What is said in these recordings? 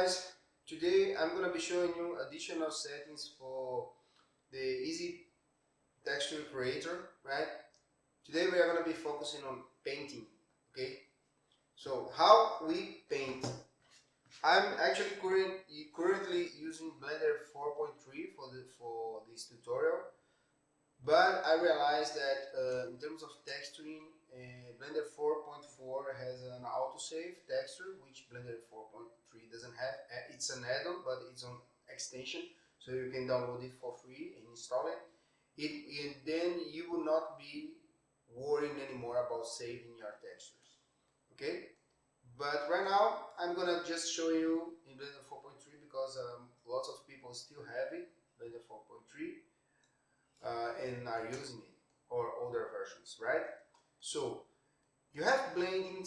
guys, today I'm gonna be showing you additional settings for the easy texture creator, right? Today we are gonna be focusing on painting, okay? So how we paint. I'm actually currently using Blender 4.3 for this tutorial, but I realized that in terms of texturing, Blender 4.4 has an autosave texture, which Blender 4.3 doesn't have. It's an add-on, but it's on extension, so you can download it for free and install it. Then you will not be worrying anymore about saving your textures. Okay? But right now, I'm gonna just show you in Blender 4.3 because lots of people still have it, Blender 4.3. And are using it, or older versions, right? So you have painting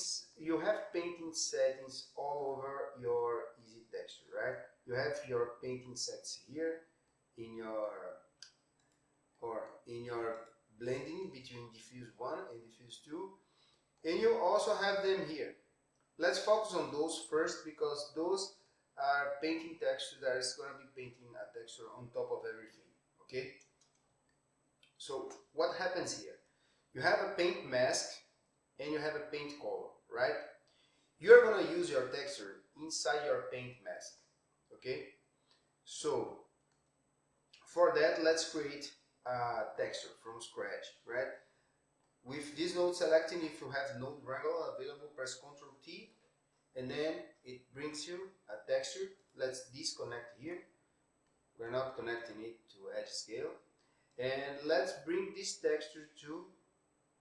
settings all over your easy texture, right? You have your painting sets here in your blending between diffuse 1 and diffuse 2, and you also have them here. Let's focus on those first because those are painting texture that is going to be painting a texture on top of everything, okay? So what happens here? You have a paint mask and you have a paint color, right? You're gonna use your texture inside your paint mask, okay? So for that, let's create a texture from scratch, right? With this node selecting, if you have node wrangler available, press Ctrl T, and then it brings you a texture. Let's disconnect here. We're not connecting it to edge scale. And let's bring this texture to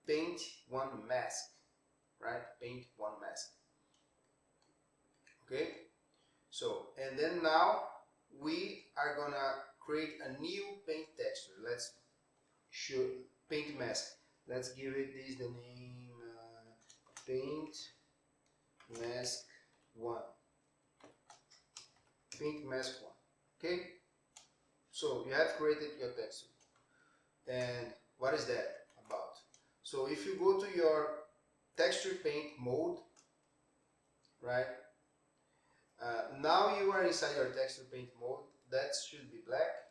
paint one mask, right? Paint one mask. Okay, so and then now we are gonna create a new paint texture. Let's show paint mask. Let's give it this the name paint mask 1. Paint mask 1. Okay, so you have created your texture. And what is that about? So if you go to your texture paint mode, right? Now you are inside your texture paint mode. That should be black.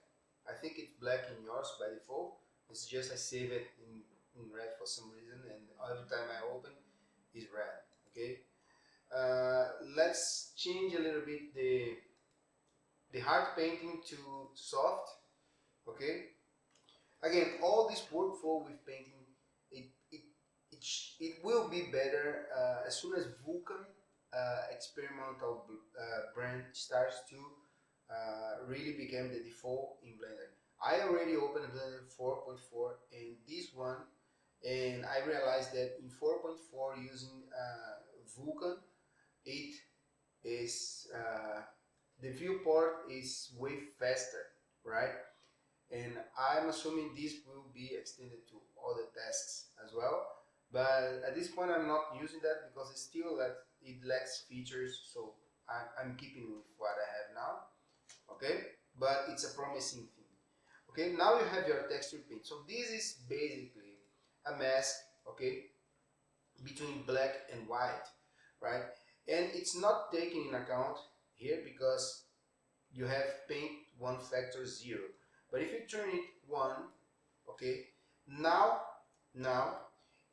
I think it's black in yours by default. It's just I save it in red for some reason, and every time I open it's red. Okay. Let's change a little bit the hard painting to soft. Okay. Again, all this workflow with painting, it will be better as soon as Vulkan experimental brand starts to really become the default in Blender. I already opened Blender 4.4 and this one, and I realized that in 4.4 using Vulkan, it is the viewport is way faster, right? And I'm assuming this will be extended to other tasks as well. But at this point, I'm not using that because it lacks features, so I'm keeping with what I have now. Okay, but it's a promising thing. Okay, now you have your texture paint. So this is basically a mask, okay, between black and white, right? And it's not taken in account here because you have paint 1 factor 0. But if you turn it 1, okay, now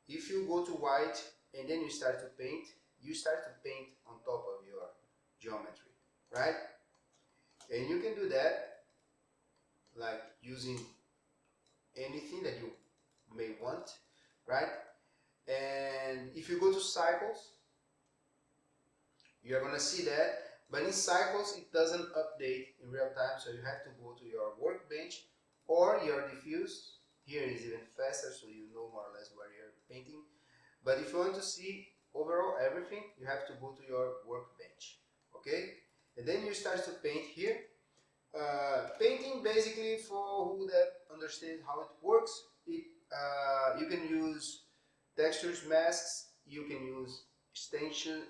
if you go to white and then you start to paint, you start to paint on top of your geometry, right? And you can do that like using anything that you may want, right? And if you go to cycles, you're gonna see that, but in cycles it doesn't update in real time, so you have to go to your workbench or your diffuse. Here is even faster, so you know more or less where you're painting. But if you want to see overall everything, you have to go to your workbench, okay? And then you start to paint here. Painting, basically, for who that understands how it works, you can use textures, masks, you can use stencils,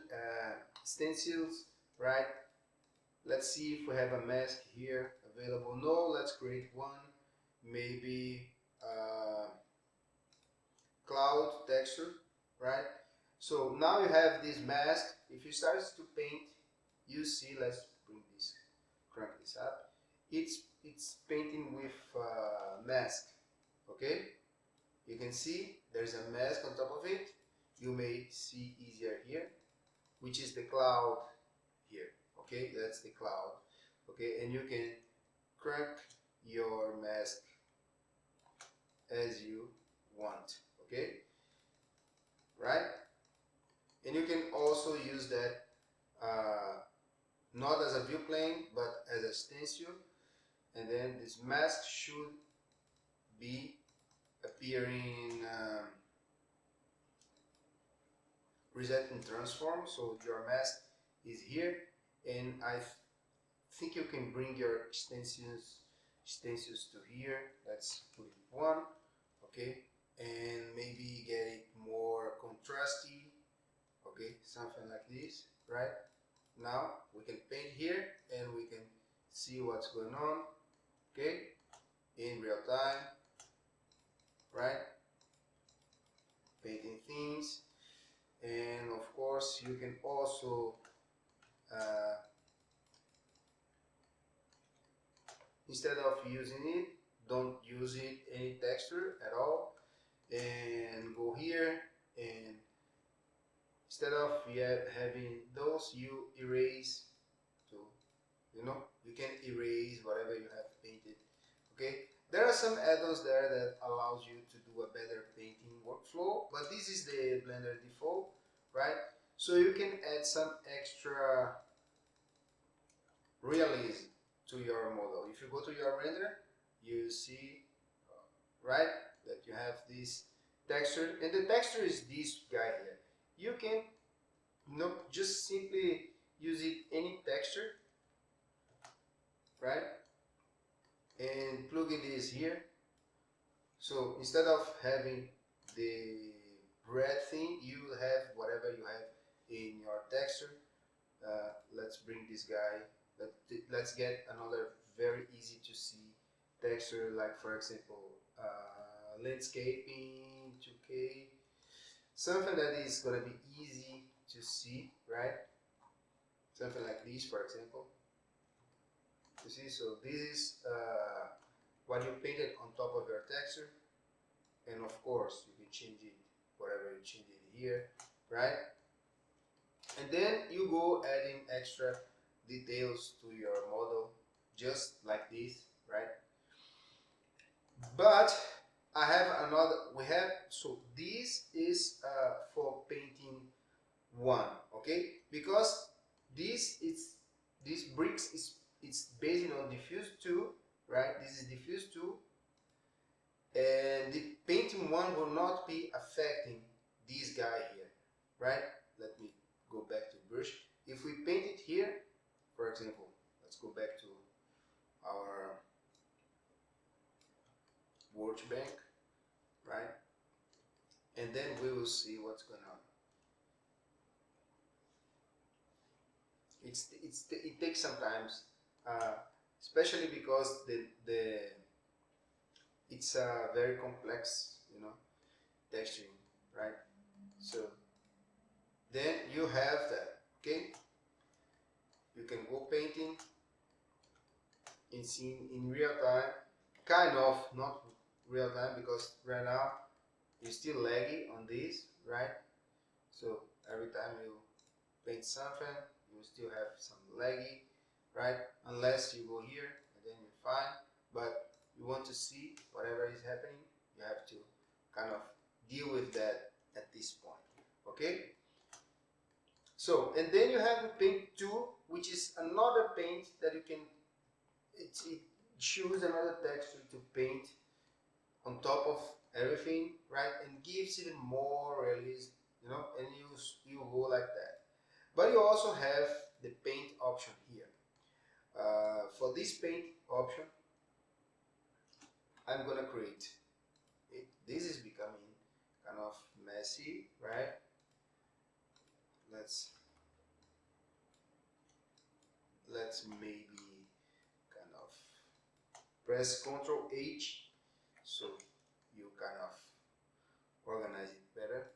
right? Let's see if we have a mask here available. No, let's create one. Maybe cloud texture, right? So now you have this mask. If you start to paint, you see, let's bring it's painting with mask. Okay, you can see there's a mask on top of it. You may see easier here, which is the cloud here. Okay, that's the cloud. Okay, and you can crank your mask as you want. Okay, right? And you can also use that not as a view plane but as a stencil, and then this mask should be appearing reset and transform. So your mask is here, and I think you can bring your stencils to here. Let's put it one, okay, and maybe get it more contrasty, okay, something like this, right? Now we can paint here and we can see what's going on, okay, in real time, right? Painting things, and of course you can also instead of using it, don't use it any texture at all, and go here, and instead of having those, you erase to, you can erase whatever you have painted. Okay, there are some add-ons there that allows you to do a better painting workflow, but this is the Blender default, right? So you can add some extra realism to your model. If you go to your render, you see, right, that you have this texture, and the texture is this guy here. You can just simply use it any texture, right, and plug this here. So instead of having the red thing, you have whatever you have in your texture. Let's bring this guy. Let's get another very easy to see texture, like for example landscaping 2K, something that is gonna be easy to see, right? Something like this, for example. You see, so this is what you painted on top of your texture, and of course you can change it, whatever you change it here, right? And then you go adding extra details to your model, just like this, right? But I have another, so this is for painting one, okay? Because this bricks it's based on diffuse 2, right? This is diffuse 2, and the painting one will not be affecting this guy here, right? Let me go back to brush. If we paint it here, for example, let's go back to our workbench, right? And then we will see what's going on. It takes some time, especially because it's a very complex, texturing, right? So then you have that, okay? You can go painting and seeing in real time, kind of not real time, because right now you're still laggy on this, right? So every time you paint something, you still have some laggy, right? Unless you go here and then you're fine. But you want to see whatever is happening, you have to kind of deal with that at this point, okay? So, and then you have the paint 2, which is another paint that you can, it choose another texture to paint on top of everything, right? And gives even more realism, and you go like that. But you also have the paint option here. For this paint option, I'm gonna create it. This is becoming kind of messy, right? Let's maybe kind of press Ctrl H, so you kind of organize it better.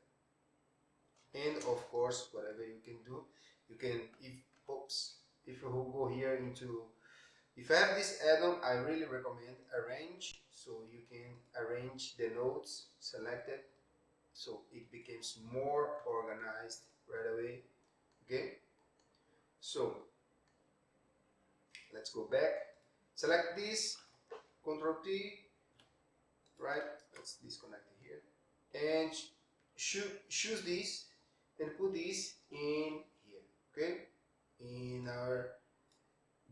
And of course, whatever you can do, you can, if you go here into If I have this add-on, I really recommend arrange, so you can arrange the nodes selected so it becomes more organized right away. Okay, so let's go back, select this, Control T, right? Let's disconnect it here and choose this and put this in here, okay, in our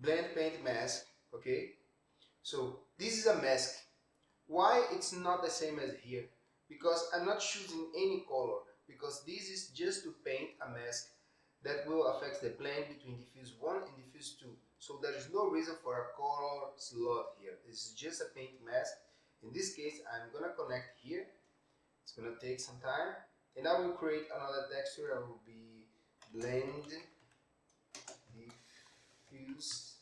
blend paint mask. Okay, so this is a mask. Why it's not the same as here? Because I'm not choosing any color, because this is just to paint a mask that will affect the blend between diffuse 1 and diffuse 2. So there is no reason for a color slot here. This is just a paint mask. In this case, I'm gonna connect here. It's gonna take some time, and I will create another texture. I will be blend diffuse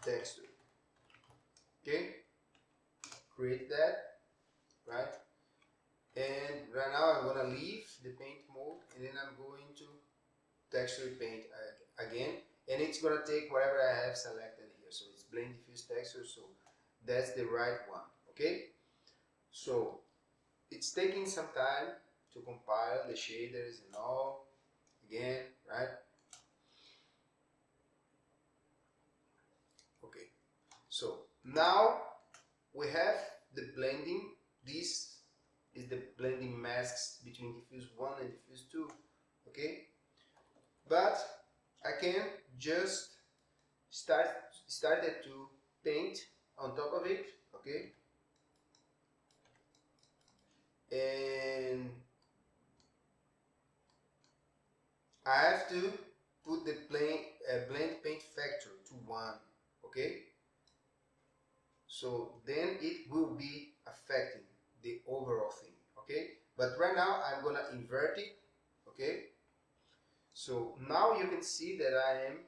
texture. Okay, create that, right? And right now I'm gonna leave the paint mode, and then I'm going to texture paint again, and it's gonna take whatever I have selected here. So it's blend diffuse texture, so that's the right one. Okay, so it's taking some time to compile the shaders and all again, right? Okay, so now we have the blending. This is the blending masks between diffuse 1 and diffuse 2. Okay, but I can just started to paint on top of it. Okay, and I have to put the blend paint factor to 1. Okay, so then it will be affecting the overall thing. Okay, but right now I'm gonna invert it. Okay, so now you can see that I am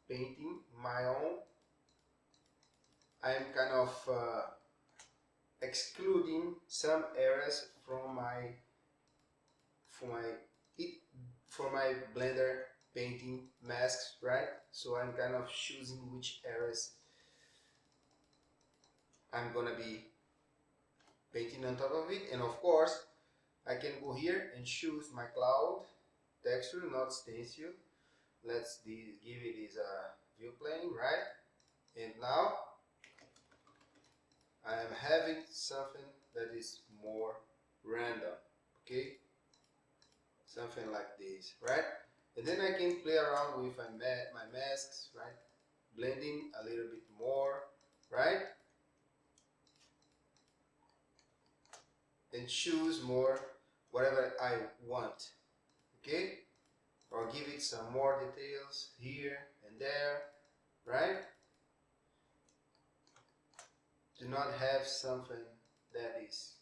painting my own. I am kind of excluding some areas from my for my it for my blender painting masks, right? So I'm kind of choosing which areas I'm gonna be painting on top of it. And of course I can go here and choose my cloud texture, not stencil. Let's give it as a view plane, right? And now I am having something that is more random. Okay, something like this, right? And then I can play around with my masks, right? Blending a little bit more, right? And choose more whatever I want, okay? Or give it some more details here and there, right? Do not have something that is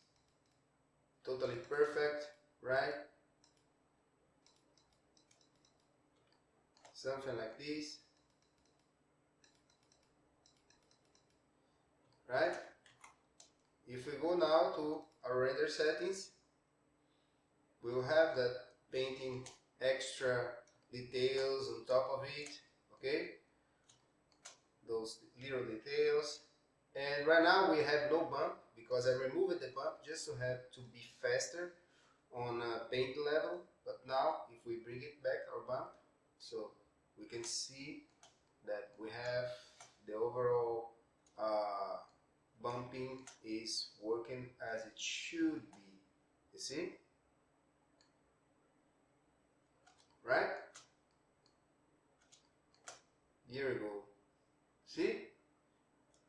totally perfect, right? Something like this, right? If we go now to our render settings, we will have that painting extra details on top of it, okay? Those little details. And right now we have no bump because I removed the bump just to have to be faster on paint level. But now if we bring it back, our bump, so we can see that we have the overall bumping is working as it should be. You see? Right? Here we go. See?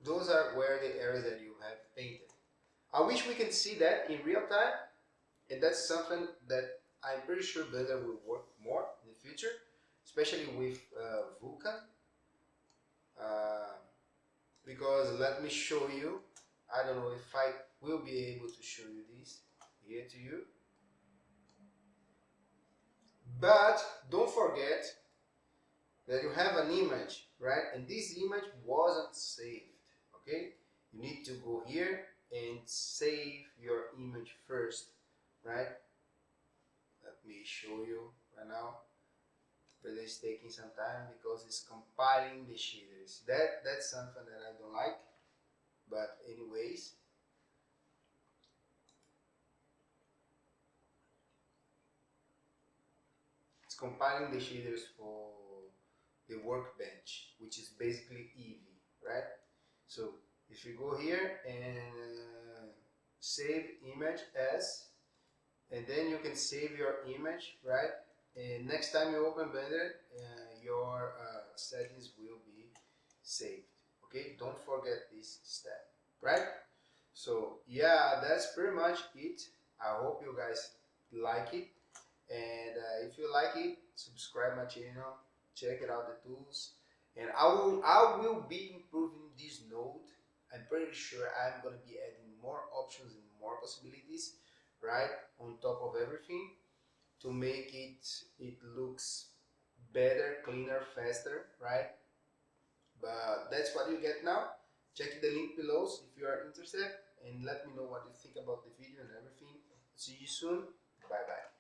Those are where the areas that you have painted. I wish we can see that in real time, and that's something that I'm pretty sure Blender will work more in the future, especially with Vulkan. Uh, because let me show you, I don't know if I will be able to show you this here to you, but don't forget that you have an image, right? And this image wasn't saved, okay? You need to go here and save your image first, right? Let me show you right now. but it's taking some time because it's compiling the shaders. That's something that I don't like. But anyways, it's compiling the shaders for the workbench, which is basically Eevee, right? So if you go here and save image as, and then you can save your image, right? And next time you open Blender, your settings will be saved. Okay, don't forget this step, right? So yeah, that's pretty much it. I hope you guys like it, and if you like it, subscribe my channel, check it out the tools, and I will be improving this node. I'm pretty sure I'm gonna be adding more options and more possibilities, right, on top of everything, to make it looks better, cleaner, faster, right? But that's what you get now. Check the link below if you are interested, and let me know what you think about the video and everything. See you soon. Bye bye.